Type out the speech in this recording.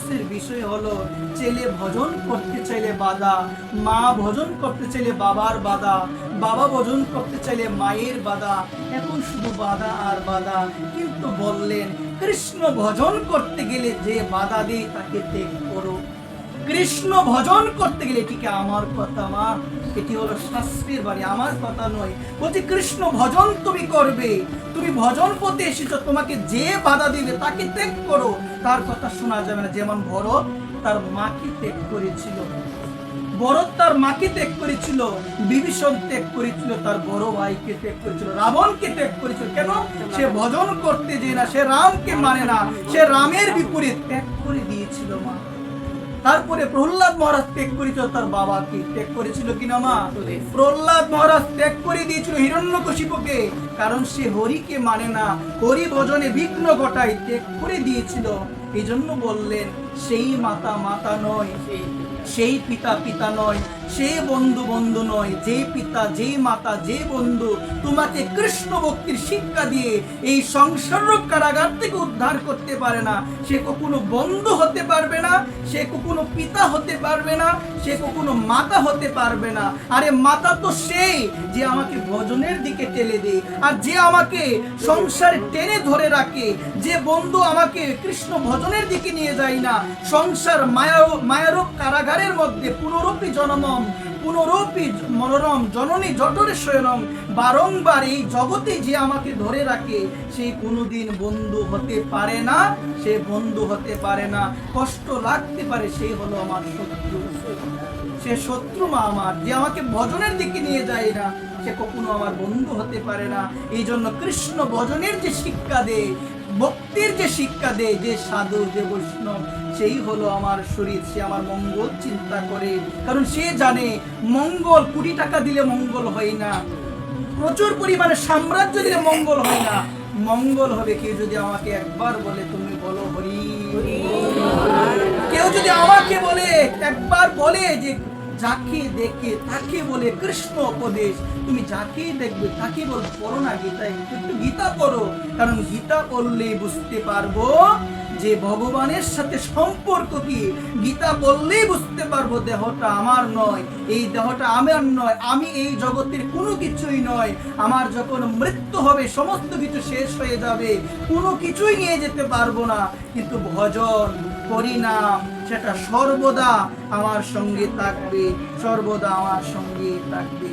আফসোসের বিষয় হলো ছেলে ভজন করতে চাইলে বাধা, মা ভজন করতে চাইলে বাবার বাধা, বাবা ভজন করতে চাইলে মায়ের বাধা, এখন শুধু বাধা আর বাধা। কিন্তু বললেন কৃষ্ণ ভজন করতে গেলে যে বাধা দেয় তাকে ত্যাগ করো। কৃষ্ণ ভজন করতে গেলে, এটিকে আমার কথা মা, এটি হলো শাস্ত্রের বাণী, আমার কথা নয়। বলছি কৃষ্ণ ভজন তুমি করবে, তুমি ভজন পথে এসেছো, তোমাকে যে বাধা দিবে তাকে ত্যাগ করো। তার কথা শোনা যাবে না। যেমন ভরত তার মাকে ত্যাগ করেছিল, ভরত তার মাকে ত্যাগ করেছিল, বিভীষণ ত্যাগ করেছিল, তার বড় ভাইকে ত্যাগ করেছিল, রাবণকে ত্যাগ করেছিল। কেন? সে ভজন করতে যায় না, সে রামকে মানে না, সে রামের বিপরীত ত্যাগ করে দিয়েছিল মা। তারপরে প্রহ্লাদ মহারাজ ত্যাগ করেছিল তার বাবাকে, ত্যাগ করেছিল কিনা মা? প্রহ্লাদ মহারাজ ত্যাগ করে দিয়েছিল হিরণ্যকশিপুকে, কারণ সে হরিকে মানে না, হরি ভজনে বিঘ্ন ঘটায়, ত্যাগ করে দিয়েছিল। এই জন্য বললেন সেই মাতা মাতা নয়, সেই পিতা পিতা নয়, সেই বন্ধু বন্ধু নয়, যেই পিতা যেই মাতা যেই বন্ধু তোমাকে কৃষ্ণ ভক্তির শিক্ষা দিয়ে এই সংসার কারাগার থেকে উদ্ধার করতে পারে না, সে কখনো বন্ধু হতে পারবে না, সে কখনো পিতা হতে পারবে না, সে কখনো মাতা হতে পারবে না। আরে মাতা তো সেই যে আমাকে ভজনের দিকে টেনে দেয়, আর যে আমাকে সংসারে টেনে ধরে রাখে, যে বন্ধু আমাকে কৃষ্ণ ভজনের দিকে নিয়ে যায় না, সংসার মায়ারূপ কারাগারের মধ্যে পুনরূপী জনমম পুনরূপী মনোরম জননী জঠরে শয়নম, বারংবার এই জগতে যে আমাকে ধরে রাখে, সে কোনোদিন বন্ধু হতে পারে না, সে বন্ধু হতে পারে না। কষ্ট লাগতে পারে, সেই হলো আমার শত্রু, সে শত্রু মা আমার। যে আমাকে ভজনের দিকে নিয়ে যায় না, সে কখনো আমার বন্ধু হতে পারে না। এই জন্য কৃষ্ণ ভজনের যে শিক্ষা দেয়, ভক্তির যে শিক্ষা দেয়, যে সাধু যে বৈষ্ণব, সেই হলো আমার শরীর। সে আমার মঙ্গল চিন্তা করে, কারণ সে জানে মঙ্গল কোটি টাকা দিলে মঙ্গল হয় না, প্রচুর পরিমাণে সাম্রাজ্য দিলে মঙ্গল হয় না। মঙ্গল হবে কেউ যদি আমাকে একবার বলে তুমি বলো হরি, কেউ যদি আমাকে বলে একবার বলে যে যাকে দেখে তাকে বলে কৃষ্ণ উপদেশ, তুমি যাকে দেখবে তাকে বল পড়ো না গীতা, একটু গীতা পড়ো, কারণ গীতা পড়লেই বুঝতে পারবো যে ভগবানের সাথে সম্পর্ক কি। গীতা বললেই বুঝতে পারবো দেহটা আমার নয়, এই দেহটা আমার নয়, আমি এই জগতের কোনো কিছুই নয়। আমার যখন মৃত্যু হবে সমস্ত কিছু শেষ হয়ে যাবে, কোনো কিছুই নিয়ে যেতে পারবো না, কিন্তু ভজন হরিনাম সেটা সর্বদা আমার সঙ্গে থাকবে, সর্বদা আমার সঙ্গে থাকবে।